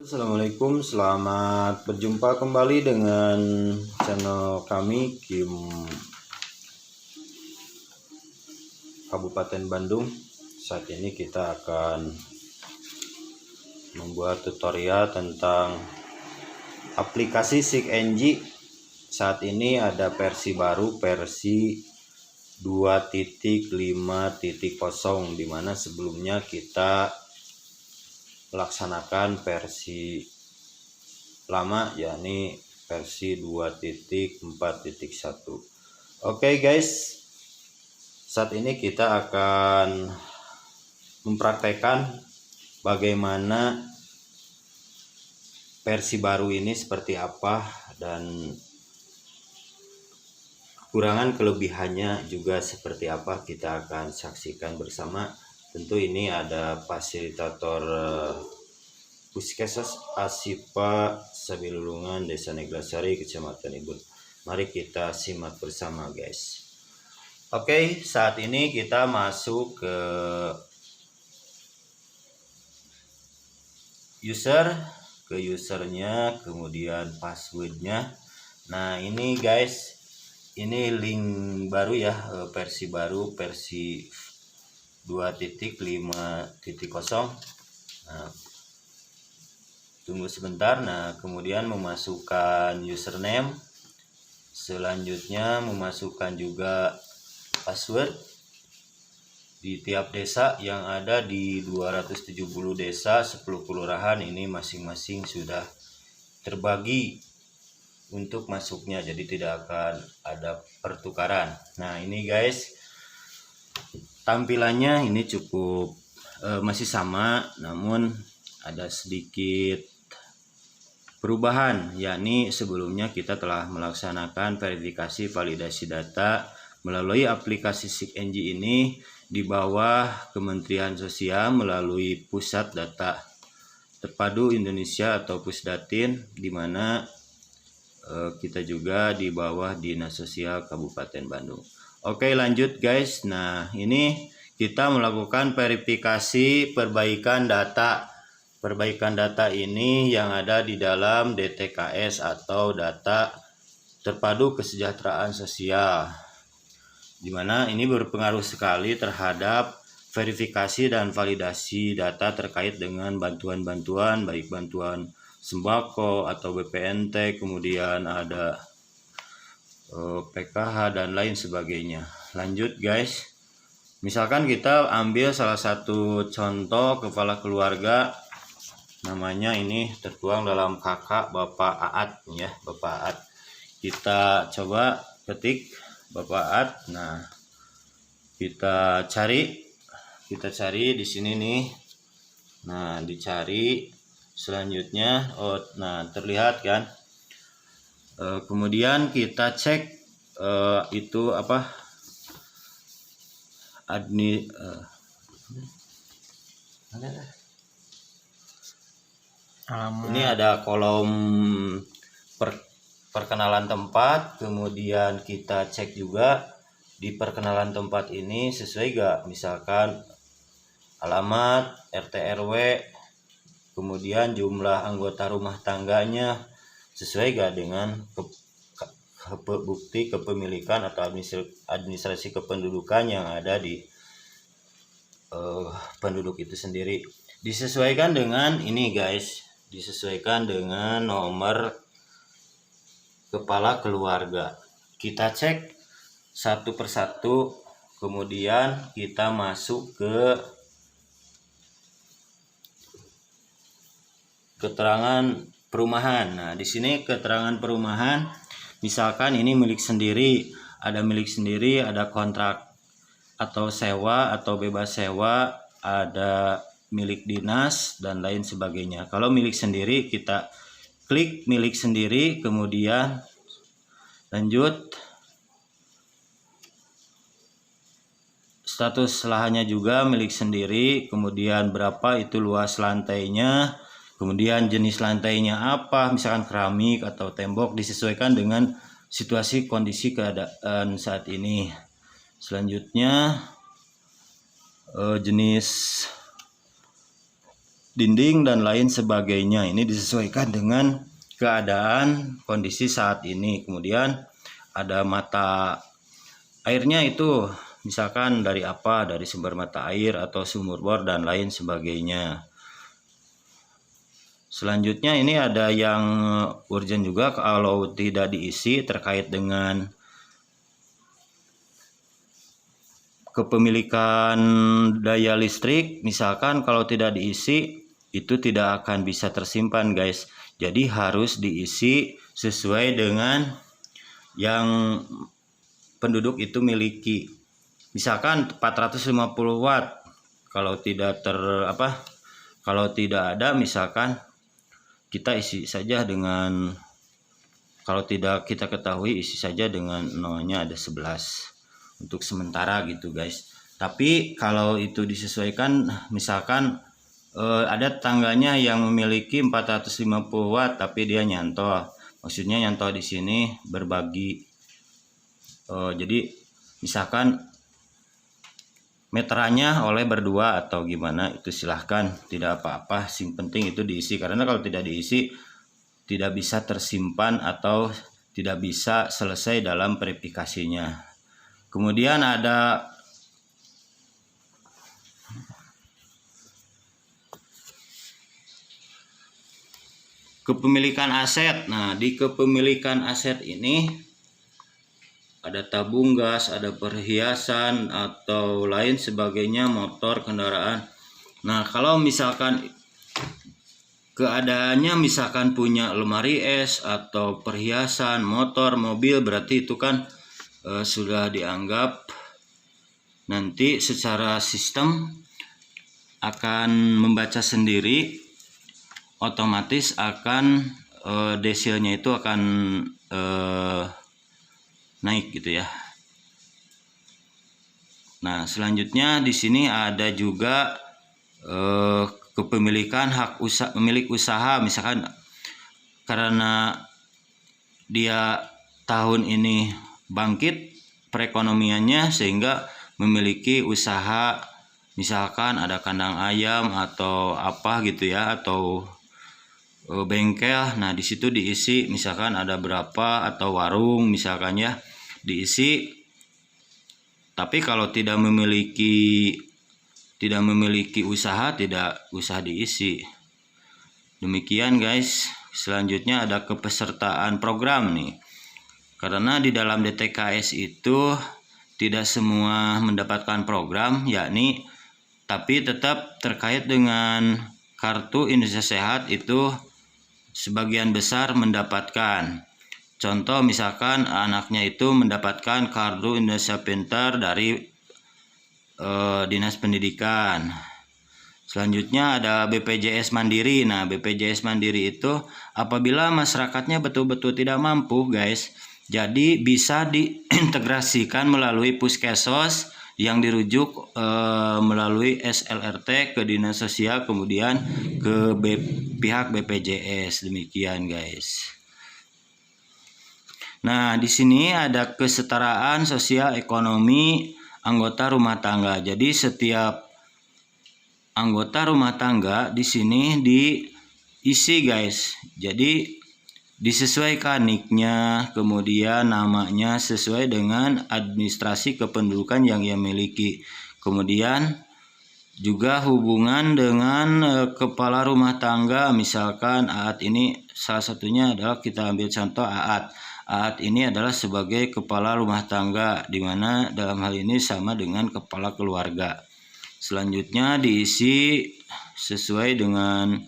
Assalamualaikum, selamat berjumpa kembali dengan channel kami Kim Kabupaten Bandung. Saat ini kita akan membuat tutorial tentang aplikasi SIG-NG. Saat ini ada versi baru, versi 2.5.0, dimana sebelumnya kita melaksanakan versi lama, yakni versi 2.4.1. Oke guys, saat ini kita akan mempraktekkan bagaimana versi baru ini seperti apa dan kekurangan kelebihannya juga seperti apa. Kita akan saksikan bersama. Tentu ini ada fasilitator Puskesmas Asipa Sabilulungan Desa Neglasari Kecamatan Ibun. Mari kita simak bersama guys. Oke, saat ini kita masuk ke usernya, kemudian passwordnya. Nah ini guys, ini link baru ya, versi baru, versi 2.5.0. Nah, tunggu sebentar. Nah, kemudian memasukkan username, selanjutnya memasukkan juga password. Di tiap desa yang ada di 270 desa 10 kelurahan ini masing-masing sudah terbagi untuk masuknya, jadi tidak akan ada pertukaran. Nah ini guys, tampilannya ini cukup masih sama, namun ada sedikit perubahan, yakni sebelumnya kita telah melaksanakan verifikasi validasi data melalui aplikasi SIG-NG ini di bawah Kementerian Sosial melalui Pusat Data Terpadu Indonesia atau Pusdatin, di mana kita juga di bawah Dinas Sosial Kabupaten Bandung. Oke lanjut guys. Nah ini kita melakukan verifikasi perbaikan data. Perbaikan data ini yang ada di dalam DTKS atau Data Terpadu Kesejahteraan Sosial, dimana ini berpengaruh sekali terhadap verifikasi dan validasi data terkait dengan bantuan-bantuan, baik bantuan sembako atau BPNT, kemudian ada PKH dan lain sebagainya. Lanjut guys, misalkan kita ambil salah satu contoh kepala keluarga, namanya ini tertuang dalam KK Bapak Aat ya, Bapak Aat. Kita coba ketik Bapak Aat. Nah kita cari di sini nih. Nah dicari, selanjutnya nah terlihat kan. Kemudian kita cek itu apa, ini ada kolom perkenalan tempat. Kemudian kita cek juga di perkenalan tempat ini sesuai gak, misalkan alamat, RT RW, kemudian jumlah anggota rumah tangganya sesuai gak dengan bukti kepemilikan atau administrasi kependudukan yang ada di penduduk itu sendiri. Disesuaikan dengan ini guys, disesuaikan dengan nomor kepala keluarga. Kita cek satu persatu, kemudian kita masuk ke keterangan perumahan. Nah, di sini keterangan perumahan, misalkan ini milik sendiri, ada kontrak atau sewa atau bebas sewa, ada milik dinas dan lain sebagainya. Kalau milik sendiri kita klik milik sendiri, kemudian lanjut, status lahannya juga milik sendiri, kemudian berapa itu luas lantainya, kemudian jenis lantainya apa, misalkan keramik atau tembok, disesuaikan dengan situasi kondisi keadaan saat ini. Selanjutnya jenis dinding dan lain sebagainya. Ini disesuaikan dengan keadaan kondisi saat ini. Kemudian ada mata airnya itu misalkan dari apa, dari sumber mata air atau sumur bor dan lain sebagainya. Selanjutnya ini ada yang urgent juga kalau tidak diisi terkait dengan kepemilikan daya listrik. Misalkan kalau tidak diisi itu tidak akan bisa tersimpan guys. Jadi harus diisi sesuai dengan yang penduduk itu miliki. Misalkan 450 watt. Kalau tidak kalau tidak ada misalkan kita isi saja dengan, kalau tidak kita ketahui isi saja dengan nolnya ada 11 untuk sementara gitu guys. Tapi kalau itu disesuaikan misalkan ada tetangganya yang memiliki 450 watt tapi dia nyantol. Maksudnya nyantol di sini berbagi. Jadi misalkan meterannya oleh berdua atau gimana itu silahkan, tidak apa-apa. Sing penting itu diisi, karena kalau tidak diisi tidak bisa tersimpan atau tidak bisa selesai dalam verifikasinya. Kemudian ada kepemilikan aset. Nah, di kepemilikan aset ini ada tabung gas, ada perhiasan atau lain sebagainya, motor, kendaraan. Nah, kalau misalkan keadaannya misalkan punya lemari es atau perhiasan, motor, mobil, berarti itu kan sudah dianggap nanti secara sistem akan membaca sendiri, otomatis akan desilnya itu akan naik gitu ya. Nah, selanjutnya di sini ada juga kepemilikan hak usaha, pemilik usaha. Misalkan karena dia tahun ini bangkit perekonomiannya sehingga memiliki usaha, misalkan ada kandang ayam atau apa gitu ya, atau bengkel. Nah, di situ diisi misalkan ada berapa, atau warung misalkan ya, diisi. Tapi kalau tidak memiliki usaha, tidak usah diisi. Demikian guys. Selanjutnya ada kepesertaan program nih. Karena di dalam DTKS itu tidak semua mendapatkan program, yakni tapi tetap terkait dengan kartu Indonesia Sehat itu sebagian besar mendapatkan. Contoh misalkan anaknya itu mendapatkan kartu Indonesia Pintar dari Dinas Pendidikan. Selanjutnya ada BPJS Mandiri. Nah, BPJS Mandiri itu apabila masyarakatnya betul-betul tidak mampu guys, jadi bisa diintegrasikan melalui Puskesos yang dirujuk melalui SLRT ke Dinas Sosial, kemudian ke pihak BPJS. Demikian guys. Nah, di sini ada kesetaraan sosial ekonomi anggota rumah tangga. Jadi setiap anggota rumah tangga di sini diisi guys. Jadi disesuaikan niknya, kemudian namanya sesuai dengan administrasi kependudukan yang ia miliki. Kemudian juga hubungan dengan kepala rumah tangga, misalkan Aat ini salah satunya adalah, kita ambil contoh Aat. Aat ini adalah sebagai kepala rumah tangga, di mana dalam hal ini sama dengan kepala keluarga. Selanjutnya diisi sesuai dengan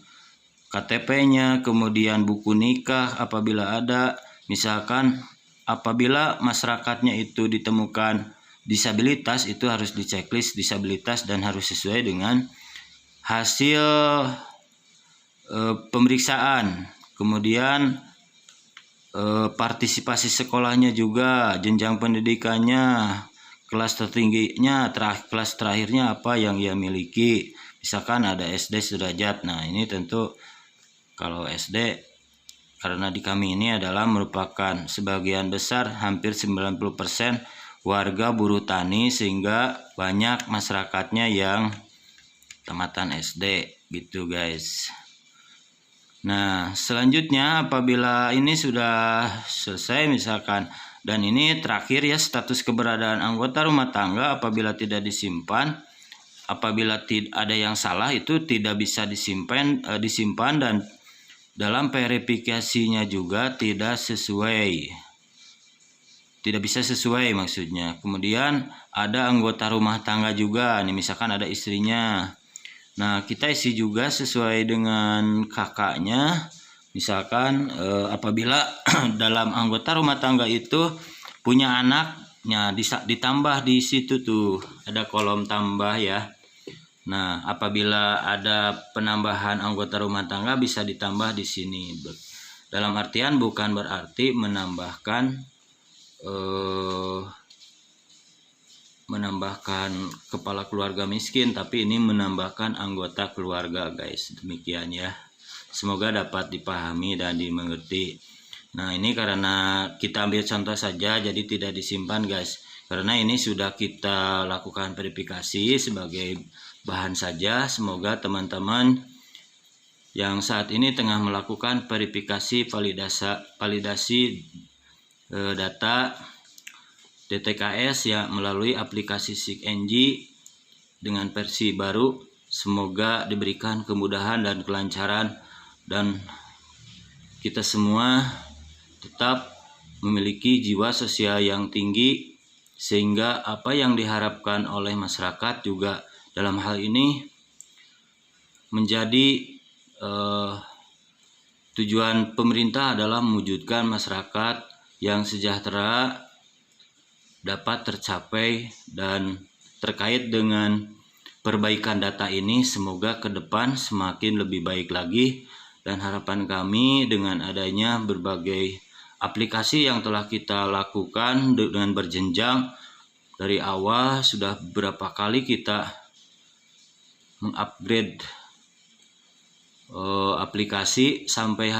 KTP-nya, kemudian buku nikah apabila ada. Misalkan apabila masyarakatnya itu ditemukan disabilitas, itu harus diceklis disabilitas dan harus sesuai dengan hasil pemeriksaan. Kemudian partisipasi sekolahnya juga, jenjang pendidikannya, kelas tertingginya, kelas terakhirnya apa yang ia miliki. Misalkan ada SD sederajat. Nah, ini tentu kalau SD, karena di kami ini adalah merupakan sebagian besar, hampir 90% warga buruh tani, sehingga banyak masyarakatnya yang tamatan SD. gitu guys. Nah, selanjutnya apabila ini sudah selesai misalkan, dan ini terakhir ya, status keberadaan anggota rumah tangga apabila tidak disimpan, apabila ada yang salah itu tidak bisa disimpan dan dalam verifikasinya juga tidak bisa sesuai maksudnya. Kemudian ada anggota rumah tangga juga, nih misalkan ada istrinya. Nah, kita isi juga sesuai dengan kakaknya. Misalkan apabila dalam anggota rumah tangga itu punya anaknya, ditambah di situ tuh ada kolom tambah ya. Nah, apabila ada penambahan anggota rumah tangga bisa ditambah di sini. Dalam artian bukan berarti menambahkan kepala keluarga miskin, tapi ini menambahkan anggota keluarga guys. Demikian ya, semoga dapat dipahami dan dimengerti. Nah, ini karena kita ambil contoh saja, jadi tidak disimpan guys, karena ini sudah kita lakukan verifikasi sebagai bahan saja. Semoga teman-teman yang saat ini tengah melakukan verifikasi validasi data DTKS ya melalui aplikasi SIG-NG dengan versi baru, semoga diberikan kemudahan dan kelancaran dan kita semua tetap memiliki jiwa sosial yang tinggi, sehingga apa yang diharapkan oleh masyarakat juga dalam hal ini menjadi tujuan pemerintah adalah mewujudkan masyarakat yang sejahtera dapat tercapai. Dan terkait dengan perbaikan data ini, semoga ke depan semakin lebih baik lagi, dan harapan kami dengan adanya berbagai aplikasi yang telah kita lakukan dengan berjenjang dari awal, sudah beberapa kali kita mengupgrade aplikasi sampai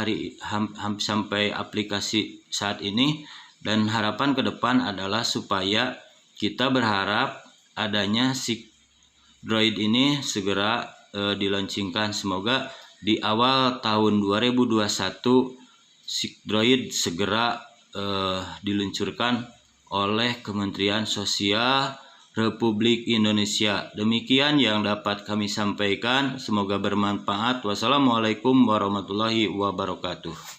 aplikasi saat ini. Dan harapan ke depan adalah supaya kita berharap adanya SIG Droid ini segera dilaunchingkan. Semoga di awal tahun 2021 SIG Droid segera diluncurkan oleh Kementerian Sosial Republik Indonesia. Demikian yang dapat kami sampaikan, semoga bermanfaat. Wassalamualaikum warahmatullahi wabarakatuh.